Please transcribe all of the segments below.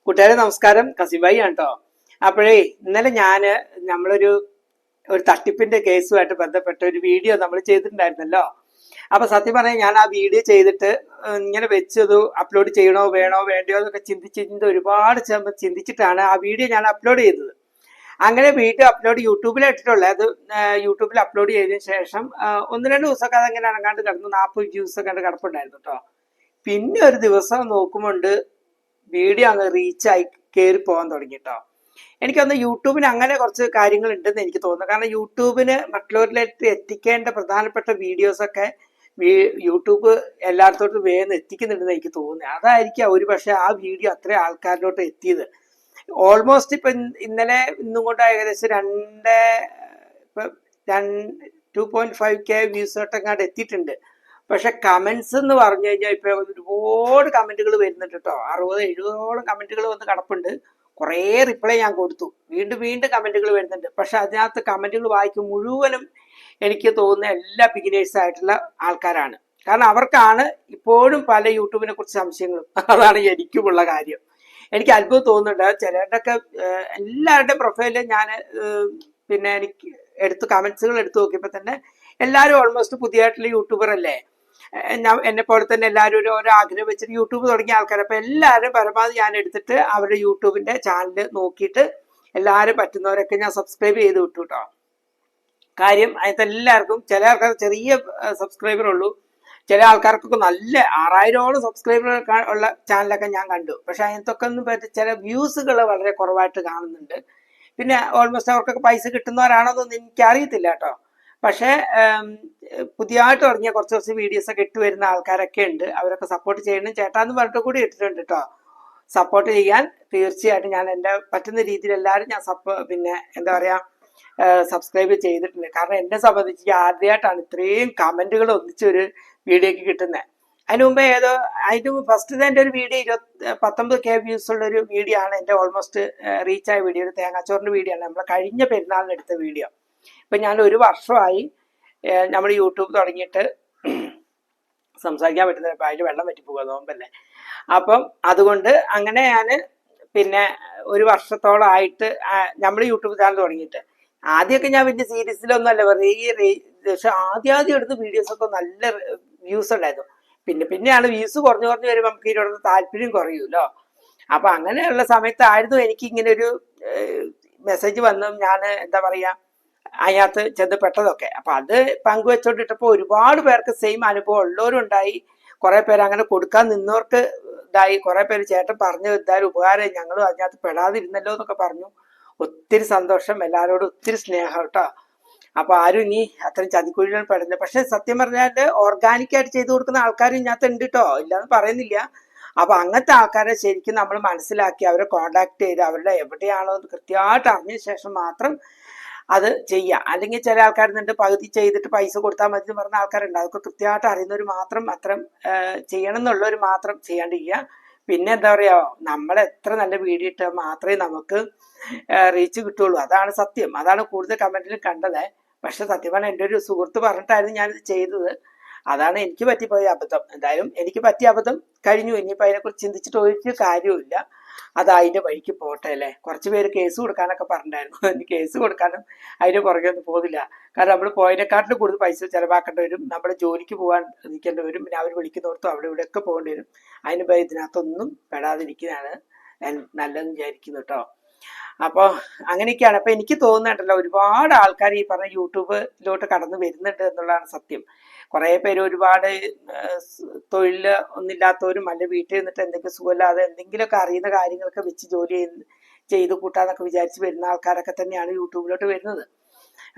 കൂട്ടുകാരെ നമസ്കാരം, കസിബായി ആണ് കേട്ടോ. അപ്പോഴേ ഇന്നലെ നമ്മളൊരു തട്ടിപ്പിന്റെ കേസുമായിട്ട് ബന്ധപ്പെട്ട ഒരു വീഡിയോ നമ്മൾ ചെയ്തിട്ടുണ്ടായിരുന്നല്ലോ. അപ്പൊ സത്യം പറഞ്ഞാൽ ഞാൻ ആ വീഡിയോ ചെയ്തിട്ട് ഇങ്ങനെ വെച്ചത് അപ്ലോഡ് ചെയ്യണോ വേണോ വേണ്ടയോ എന്നൊക്കെ ഒരുപാട് ചിന്തിച്ചിട്ടാണ് ആ വീഡിയോ ഞാൻ അപ്ലോഡ് ചെയ്തത്. അങ്ങനെ വീഡിയോ അപ്ലോഡ് യൂട്യൂബിൽ ഇട്ടിട്ടുള്ളത്. അത് യൂട്യൂബിൽ അപ്ലോഡ് ചെയ്തതിനു ശേഷം 1-2 ദിവസമൊക്കെ അതങ്ങനെ അനങ്ങാണ്ട് കിടന്നു. 40 വ്യൂസ് ഒക്കെ കിടപ്പുണ്ടായിരുന്നു കേട്ടോ. പിന്നെ ഒരു ദിവസം നോക്കുമ്പോണ്ട് വീഡിയോ അങ്ങ് റീച്ചായി കയറി പോകാൻ തുടങ്ങി കേട്ടോ. എനിക്കൊന്ന് യൂട്യൂബിന് അങ്ങനെ കുറച്ച് കാര്യങ്ങൾ ഉണ്ടെന്ന് എനിക്ക് തോന്നുന്നു. കാരണം യൂട്യൂബിന് മറ്റുള്ളവരിലേക്ക് എത്തിക്കേണ്ട പ്രധാനപ്പെട്ട വീഡിയോസൊക്കെ യൂട്യൂബ് എല്ലായിടത്തോട്ടും വേഗം എത്തിക്കുന്നുണ്ടെന്ന് എനിക്ക് തോന്നുന്നത്. അതായിരിക്കും ഒരു പക്ഷെ ആ വീഡിയോ അത്ര ആൾക്കാരിലോട്ട് എത്തിയത്. ഓൾമോസ്റ്റ് ഇപ്പൊ ഇന്നലെ ഇന്നും കൊണ്ട് ഏകദേശം 2.5K വ്യൂസോട്ടങ്ങാണ്ട് എത്തിയിട്ടുണ്ട്. പക്ഷെ കമന്റ്സ് എന്ന് പറഞ്ഞു കഴിഞ്ഞാൽ ഇപ്പൊ ഒരുപാട് കമന്റുകൾ വരുന്നുണ്ട് കേട്ടോ. 60-70ഓളം കമന്റുകൾ വന്ന് കിടപ്പുണ്ട്. കുറേ റിപ്ലൈ ഞാൻ കൊടുത്തു. വീണ്ടും വീണ്ടും കമന്റുകൾ വരുന്നുണ്ട്. പക്ഷെ അതിനകത്ത് കമന്റുകൾ വായിക്കും മുഴുവനും എനിക്ക് തോന്നുന്ന എല്ലാ ബിഗിനേഴ്സ് ആയിട്ടുള്ള ആൾക്കാരാണ്. കാരണം അവർക്കാണ് ഇപ്പോഴും പല യൂട്യൂബിനെ കുറിച്ച് സംശയങ്ങളും. അതാണ് എനിക്കുമുള്ള കാര്യം. എനിക്ക് അത്ഭുതം തോന്നുന്നുണ്ട്. ചിലരുടെയൊക്കെ എല്ലാവരുടെയും പ്രൊഫൈലിൽ ഞാൻ പിന്നെ എനിക്ക് കമന്റ്സുകൾ എടുത്തു നോക്കിയപ്പോൾ തന്നെ എല്ലാവരും ഓൾമോസ്റ്റ് പുതിയതായിട്ടുള്ള യൂട്യൂബർ അല്ലേ. എന്നെ പോലെ തന്നെ എല്ലാവരും ഓരോ ആഗ്രഹം വെച്ചിട്ട് യൂട്യൂബ് തുടങ്ങിയ ആൾക്കാർ. അപ്പൊ എല്ലാവരും പരമാവധി ഞാൻ എടുത്തിട്ട് അവരുടെ യൂട്യൂബിന്റെ ചാനൽ നോക്കിയിട്ട് എല്ലാവരും പറ്റുന്നവരൊക്കെ ഞാൻ സബ്സ്ക്രൈബ് ചെയ്ത് വിട്ടു കേട്ടോ. കാര്യം അതിനകത്ത് എല്ലാവർക്കും ചില ആൾക്കാർ ചെറിയ സബ്സ്ക്രൈബർ ഉള്ളൂ, ചില ആൾക്കാർക്കൊക്കെ നല്ല 6000ഓളം സബ്സ്ക്രൈബർ ഉള്ള ചാനലൊക്കെ ഞാൻ കണ്ടു. പക്ഷെ അതിനകത്തൊക്കെ ഒന്നും ചില വ്യൂസുകൾ വളരെ കുറവായിട്ട് കാണുന്നുണ്ട്. പിന്നെ ഓൾമോസ്റ്റ് അവർക്കൊക്കെ പൈസ കിട്ടുന്നവരാണോന്നൊന്നും എനിക്കറിയത്തില്ല കേട്ടോ. പക്ഷേ പുതിയതായിട്ട് തുടങ്ങിയ കുറച്ച് വീഡിയോസ് ഒക്കെ ഇട്ട് വരുന്ന ആൾക്കാരൊക്കെ ഉണ്ട്. അവരൊക്കെ സപ്പോർട്ട് ചെയ്യണം ചേട്ടാന്ന് പറഞ്ഞിട്ട് കൂടി ഇട്ടിട്ടുണ്ട് കേട്ടോ. സപ്പോർട്ട് ചെയ്യാൻ തീർച്ചയായിട്ടും ഞാൻ എൻ്റെ പറ്റുന്ന രീതിയിൽ എല്ലാവരും ഞാൻ പിന്നെ എന്താ പറയാ സബ്സ്ക്രൈബ് ചെയ്തിട്ടുണ്ട്. കാരണം എന്നെ സംബന്ധിച്ച് ആദ്യമായിട്ടാണ് ഇത്രയും കമന്റുകൾ ഒന്നിച്ചൊരു വീഡിയോക്ക് കിട്ടുന്നത്. അതിന് ഫസ്റ്റ് എൻ്റെ ഒരു വീഡിയോ 19K വ്യൂസ് ഉള്ള ഒരു വീഡിയോ ആണ്. എൻ്റെ ഓൾമോസ്റ്റ് റീച്ചായ വീഡിയോ ഒരു തേങ്ങാച്ചോറിന്റെ വീഡിയോ ആണ്. നമ്മൾ കഴിഞ്ഞ പെരുന്നാളിന് എടുത്ത വീഡിയോ. ഇപ്പൊ ഞാൻ 1 വർഷമായി നമ്മൾ യൂട്യൂബ് തുടങ്ങിയിട്ട്. സംസാരിക്കാൻ പറ്റുന്നില്ല, ഇപ്പം അതിൽ വെള്ളം പറ്റിപ്പോകുക നോമ്പല്ലേ. അപ്പം അതുകൊണ്ട് അങ്ങനെ ഞാൻ പിന്നെ 1 വർഷത്തോളമായിട്ട് നമ്മൾ യൂട്യൂബ് ചാനൽ തുടങ്ങിയിട്ട്. ആദ്യമൊക്കെ ഞാൻ വലിയ സീരീസിലൊന്നും അല്ല പക്ഷെ ആദ്യം എടുത്ത വീഡിയോസൊക്കെ നല്ല വ്യൂസ് ഉണ്ടായിരുന്നു. പിന്നെയാണ് വ്യൂസ് കുറഞ്ഞു വരുമ്പോൾ നമുക്ക് ഇതിനോട് താല്പര്യം കുറയൂല്ലോ. അപ്പൊ അങ്ങനെയുള്ള സമയത്തായിരുന്നു എനിക്ക് ഇങ്ങനെ ഒരു മെസ്സേജ് വന്നും ഞാൻ എന്താ പറയാ അതിനകത്ത് ചെന്നപ്പെട്ടതൊക്കെ. അപ്പൊ അത് പങ്കുവെച്ചോണ്ടിട്ടപ്പോ ഒരുപാട് പേർക്ക് സെയിം അനുഭവം ഉള്ളവരും ഉണ്ടായി. കുറെ പേര് അങ്ങനെ കൊടുക്കാൻ നിന്നവർക്ക് ഇതായി. കുറെ പേര് ചേട്ടൻ പറഞ്ഞു എന്തായാലും ഉപകാരം, ഞങ്ങളും അതിനകത്ത് പെടാതിരുന്നല്ലോ എന്നൊക്കെ പറഞ്ഞു. ഒത്തിരി സന്തോഷം, എല്ലാവരോടും ഒത്തിരി സ്നേഹം കേട്ടോ. അപ്പൊ ആരും ഇനി അത്രയും ചതിക്കുഴികൾ പെടുന്നില്ല. പക്ഷെ സത്യം പറഞ്ഞാൽ ഓർഗാനിക്കായിട്ട് ചെയ്തു കൊടുക്കുന്ന ആൾക്കാർ ഇതിനകത്ത് ഉണ്ട് കേട്ടോ, ഇല്ലാന്ന് പറയുന്നില്ല. അപ്പൊ അങ്ങനത്തെ ആൾക്കാരെ ശരിക്കും നമ്മൾ മനസ്സിലാക്കി അവരെ കോണ്ടാക്ട് ചെയ്ത് അവരുടെ എവിടെയാണോ എന്ന് കൃത്യമായിട്ട് അറിഞ്ഞ ശേഷം മാത്രം അത് ചെയ്യാം. അല്ലെങ്കിൽ ചില ആൾക്കാരുന്നുണ്ട് പകുതി ചെയ്തിട്ട് പൈസ കൊടുത്താൽ മതി എന്ന് പറഞ്ഞ ആൾക്കാരുണ്ട്. അതൊക്കെ കൃത്യമായിട്ട് അറിയുന്നവർ മാത്രം അത്തരം ചെയ്യണം എന്നുള്ളവർ മാത്രം ചെയ്യാണ്ടിരിക്കുക. പിന്നെ എന്താ പറയാ, നമ്മൾ എത്ര നല്ല വീഡിയോ ഇട്ടാൽ മാത്രമേ നമുക്ക് റീച്ച് കിട്ടുള്ളൂ. അതാണ് സത്യം. അതാണ് കൂടുതൽ കമന്റിൽ കണ്ടത്. പക്ഷെ സത്യം പറഞ്ഞാൽ എൻ്റെ ഒരു സുഹൃത്ത് പറഞ്ഞിട്ടായിരുന്നു ഞാനിത് ചെയ്തത്. അതാണ് എനിക്ക് പറ്റിപ്പോയ അബദ്ധം. എന്തായാലും എനിക്ക് പറ്റിയ അബദ്ധം കഴിഞ്ഞു. ഇനിയിപ്പോൾ അതിനെക്കുറിച്ച് ചിന്തിച്ചിട്ട് ഒരു കാര്യവുമില്ല. അത് അതിന്റെ വഴിക്ക് പോട്ടെ അല്ലേ. കുറച്ച് പേര് കേസ് കൊടുക്കാനൊക്കെ പറഞ്ഞിട്ടുണ്ടായിരുന്നു. എനിക്ക് കേസ് കൊടുക്കാനും അതിന് പുറകെ ഒന്നും പോകുന്നില്ല. കാരണം നമ്മൾ പോയതിനെക്കാട്ടിലും കൂടുതൽ പൈസ ചിലവാക്കേണ്ടി വരും. നമ്മൾ ജോലിക്ക് പോകാൻ നിൽക്കേണ്ടി വരും. പിന്നെ അവർ വിളിക്കുന്നിടത്തും അവിടെ ഇവിടെയൊക്കെ പോകേണ്ടി വരും. അതിന് ഇതിനകത്തൊന്നും പെടാതിരിക്കുന്നതാണ് ഞാൻ നല്ലതെന്ന് വിചാരിക്കുന്നു കേട്ടോ. അപ്പോൾ അങ്ങനെയൊക്കെയാണ്. അപ്പൊ എനിക്ക് തോന്നുന്നുണ്ടല്ലോ ഒരുപാട് ആൾക്കാർ ഈ പറഞ്ഞ യൂട്യൂബിലോട്ട് കടന്നു വരുന്നുണ്ട് എന്നുള്ളതാണ് സത്യം. കുറെ പേര് ഒരുപാട് തൊഴില് ഒന്നില്ലാത്തവരും അല്ലെ വീട്ടിൽ നിന്നിട്ട് എന്തെങ്കിലും സുഖമില്ലാതെ എന്തെങ്കിലുമൊക്കെ അറിയുന്ന കാര്യങ്ങളൊക്കെ വെച്ച് ജോലി ചെയ്ത് കൂട്ടാന്നൊക്കെ വിചാരിച്ച് വരുന്ന ആൾക്കാരൊക്കെ തന്നെയാണ് യൂട്യൂബിലോട്ട് വരുന്നത്.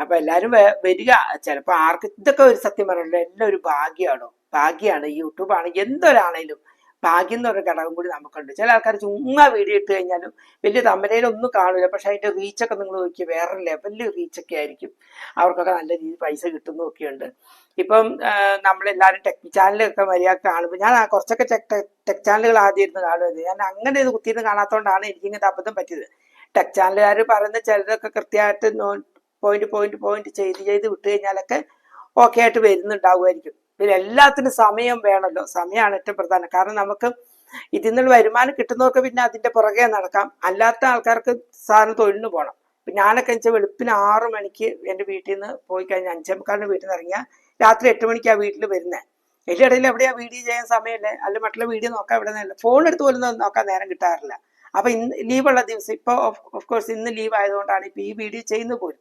അപ്പൊ എല്ലാരും വരിക. ചിലപ്പോൾ ആർക്ക് ഇതൊക്കെ ഒരു സത്യം പറഞ്ഞല്ലോ എല്ലാം ഒരു ഭാഗ്യമാണ്. യൂട്യൂബാണ് എന്തൊരാണേലും ഭാഗ്യം എന്നൊരു ഘടകം കൂടി നമുക്കുണ്ട്. ചില ആൾക്കാർ ചുമ്മാ വീഡിയോ ഇട്ട് കഴിഞ്ഞാലും വലിയ തമ്പനയിലൊന്നും കാണില്ല. പക്ഷെ അതിന്റെ റീച്ചൊക്കെ നിങ്ങൾ നോക്കിയാൽ വേറെ ലെവലിൽ റീച്ചൊക്കെ ആയിരിക്കും. അവർക്കൊക്കെ നല്ല രീതിയിൽ പൈസ കിട്ടുന്നൊക്കെയുണ്ട്. ഇപ്പം നമ്മളെല്ലാവരും ടെക് ചാനലൊക്കെ മര്യാദ കാണുമ്പോൾ ഞാൻ കുറച്ചൊക്കെ ടെക് ചാനലുകൾ ആദ്യം ഇരുന്ന് കാണുന്നത്. ഞാൻ അങ്ങനെ ഇത് കുത്തിയിരുന്ന് കാണാത്തതുകൊണ്ടാണ് എനിക്കിങ്ങനെ അബദ്ധം പറ്റിയത്. ടെക് ചാനലുകാർ പറയുന്ന ചിലരൊക്കെ കൃത്യമായിട്ട് പോയിന്റ് ചെയ്ത് വിട്ട് കഴിഞ്ഞാലൊക്കെ ഓക്കെ ആയിട്ട് വരുന്നുണ്ടാവുമായിരിക്കും. പിന്നെ എല്ലാത്തിനും സമയം വേണമല്ലോ. സമയമാണ് ഏറ്റവും പ്രധാനം. കാരണം നമുക്ക് ഇതിൽ നിന്നുള്ള വരുമാനം കിട്ടുന്നവർക്ക് പിന്നെ അതിന്റെ പുറകെ നടക്കാം. അല്ലാത്ത ആൾക്കാർക്ക് സാധാരണ തൊഴിലിന് പോകണം. ഇപ്പം ഞാനൊക്കെ വെച്ചാൽ വെളുപ്പിന് 6 മണിക്ക് എൻ്റെ വീട്ടിൽ നിന്ന് പോയി കഴിഞ്ഞാൽ 5:45 വീട്ടിൽ നിന്ന് ഇറങ്ങിയാൽ രാത്രി 8 മണിക്കാണ് വീട്ടിൽ വരുന്നത്. അതിൻ്റെ ഇടയിൽ എവിടെയാ വീഡിയോ ചെയ്യാൻ സമയമല്ലേ, അല്ല മറ്റുള്ള വീഡിയോ നോക്കാൻ ഇവിടെ നിന്നല്ല, ഫോൺ എടുത്ത് പോലും നോക്കാൻ നേരം കിട്ടാറില്ല. അപ്പൊ ഇന്ന് ലീവുള്ള ദിവസം, ഇപ്പോൾ ഓഫ് കോഴ്സ് ഇന്ന് ലീവ് ആയതുകൊണ്ടാണ് ഇപ്പൊ ഈ വീഡിയോ ചെയ്യുന്നത് പോലും.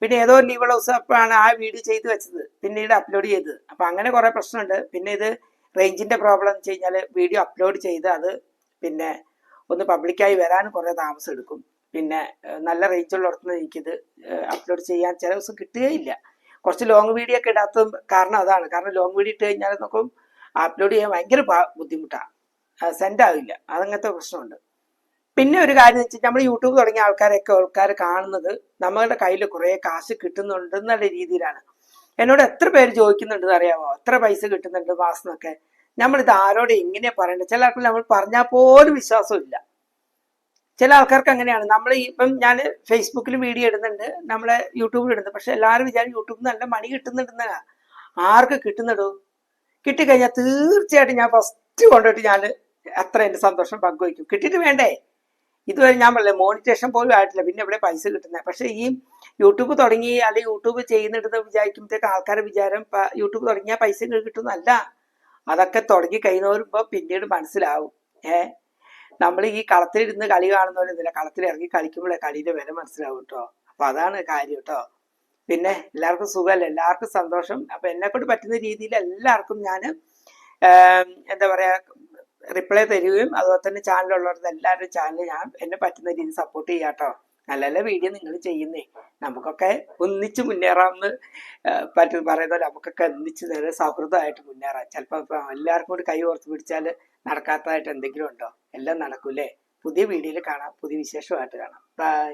പിന്നെ ഏതോ ലീവുള്ള ദിവസം അപ്പോഴാണ് ആ വീഡിയോ ചെയ്ത് വെച്ചത്, പിന്നീട് അപ്ലോഡ് ചെയ്തത്. അപ്പൊ അങ്ങനെ കുറെ പ്രശ്നമുണ്ട്. പിന്നെ ഇത് റേഞ്ചിന്റെ പ്രോബ്ലം എന്ന് വെച്ച് കഴിഞ്ഞാൽ വീഡിയോ അപ്ലോഡ് ചെയ്ത് അത് പിന്നെ ഒന്ന് പബ്ലിക്കായി വരാൻ കുറെ താമസം എടുക്കും. പിന്നെ നല്ല റേഞ്ചുള്ളിടത്തുനിന്ന് എനിക്കിത് അപ്ലോഡ് ചെയ്യാൻ ചില ദിവസം കിട്ടുകയില്ല. കുറച്ച് ലോങ് വീഡിയോ ഒക്കെ ഇടാത്തതും കാരണം അതാണ്. കാരണം ലോങ് വീഡിയോ ഇട്ട് കഴിഞ്ഞാൽ നോക്കും അപ്ലോഡ് ചെയ്യാൻ ഭയങ്കര ബുദ്ധിമുട്ടാണ്, സെൻഡ് ആവില്ല, അതങ്ങനത്തെ പ്രശ്നമുണ്ട്. പിന്നെ ഒരു കാര്യം എന്ന് വെച്ചാൽ നമ്മൾ യൂട്യൂബ് തുടങ്ങിയ ആൾക്കാർ കാണുന്നത് നമ്മളുടെ കയ്യിൽ കുറെ കാശ് കിട്ടുന്നുണ്ട് എന്നുള്ള രീതിയിലാണ്. എന്നോട് എത്ര പേര് ചോദിക്കുന്നുണ്ടെന്ന് അറിയാമോ, എത്ര പൈസ കിട്ടുന്നുണ്ട് മാസം എന്നൊക്കെ. നമ്മളിത് ആരോട് എങ്ങനെയാ പറയേണ്ടത്? ചില ആൾക്കാർ നമ്മൾ പറഞ്ഞാൽ പോലും വിശ്വാസമില്ല. ചില ആൾക്കാർക്ക് അങ്ങനെയാണ്. നമ്മൾ ഇപ്പം ഞാൻ ഫേസ്ബുക്കിൽ വീഡിയോ ഇടുന്നുണ്ട്, നമ്മളെ യൂട്യൂബിൽ ഇടുന്നുണ്ട്, പക്ഷെ എല്ലാവരും വിചാരിക്കും യൂട്യൂബിൽ നല്ല മണി കിട്ടുന്നുണ്ടെന്നാ. ആർക്ക് കിട്ടുന്നുണ്ടോ? കിട്ടിക്കഴിഞ്ഞാൽ തീർച്ചയായിട്ടും ഞാൻ ഫസ്റ്റ് കൊണ്ടുപോയിട്ട് ഞാൻ അത്ര എൻ്റെ സന്തോഷം പങ്കുവയ്ക്കും. കിട്ടിയിട്ട് വേണ്ടേ? ഇതുവരെ ഞാൻ പറഞ്ഞില്ലേ മോണിറ്റേഷൻ പോലും ആയിട്ടില്ല, പിന്നെ എവിടെ പൈസ കിട്ടുന്നത്. പക്ഷെ ഈ യൂട്യൂബ് തുടങ്ങി അല്ലെങ്കിൽ യൂട്യൂബ് ചെയ്യുന്നിടുന്ന വിചാരിക്കുമ്പോഴത്തേക്ക് ആൾക്കാരുടെ വിചാരം യൂട്യൂബ് തുടങ്ങിയാൽ പൈസ കിട്ടുന്നല്ല. അതൊക്കെ തുടങ്ങി കഴിയുന്നവരുമ്പോൾ പിന്നീട് മനസ്സിലാവും. നമ്മൾ ഈ കളത്തിലിരുന്ന് കളി കാണുന്നവരൊന്നുമില്ല, കളത്തിൽ ഇറങ്ങി കളിക്കുമ്പോഴേ കളിയുടെ വില മനസ്സിലാവും കേട്ടോ. അപ്പൊ അതാണ് കാര്യം കേട്ടോ. പിന്നെ എല്ലാവർക്കും സുഖമല്ലേ, എല്ലാവർക്കും സന്തോഷം. അപ്പൊ എന്നെ കൊണ്ട് പറ്റുന്ന രീതിയിൽ എല്ലാവർക്കും ഞാൻ എന്താ പറയാ റിപ്ലൈ തരികയും അതുപോലെ തന്നെ ചാനലുള്ളവരുടെ എല്ലാവരുടെ ചാനൽ ഞാൻ എന്നെ പറ്റുന്ന രീതിയിൽ സപ്പോർട്ട് ചെയ്യാം കേട്ടോ. നല്ല നല്ല വീഡിയോ നിങ്ങൾ ചെയ്യുന്നേ, നമുക്കൊക്കെ ഒന്നിച്ച് മുന്നേറാമെന്ന് പറയുന്നത്. നമുക്കൊക്കെ ഒന്നിച്ച് നേരെ സൗഹൃദമായിട്ട് മുന്നേറാം. ചിലപ്പോൾ എല്ലാവർക്കും കൂടി കൈ ഓർത്ത് പിടിച്ചാൽ നടക്കാത്തതായിട്ട് എന്തെങ്കിലും ഉണ്ടോ? എല്ലാം നടക്കൂലേ. പുതിയ വീഡിയോയിൽ കാണാം, പുതിയ വിശേഷമായിട്ട് കാണാം. ബൈ.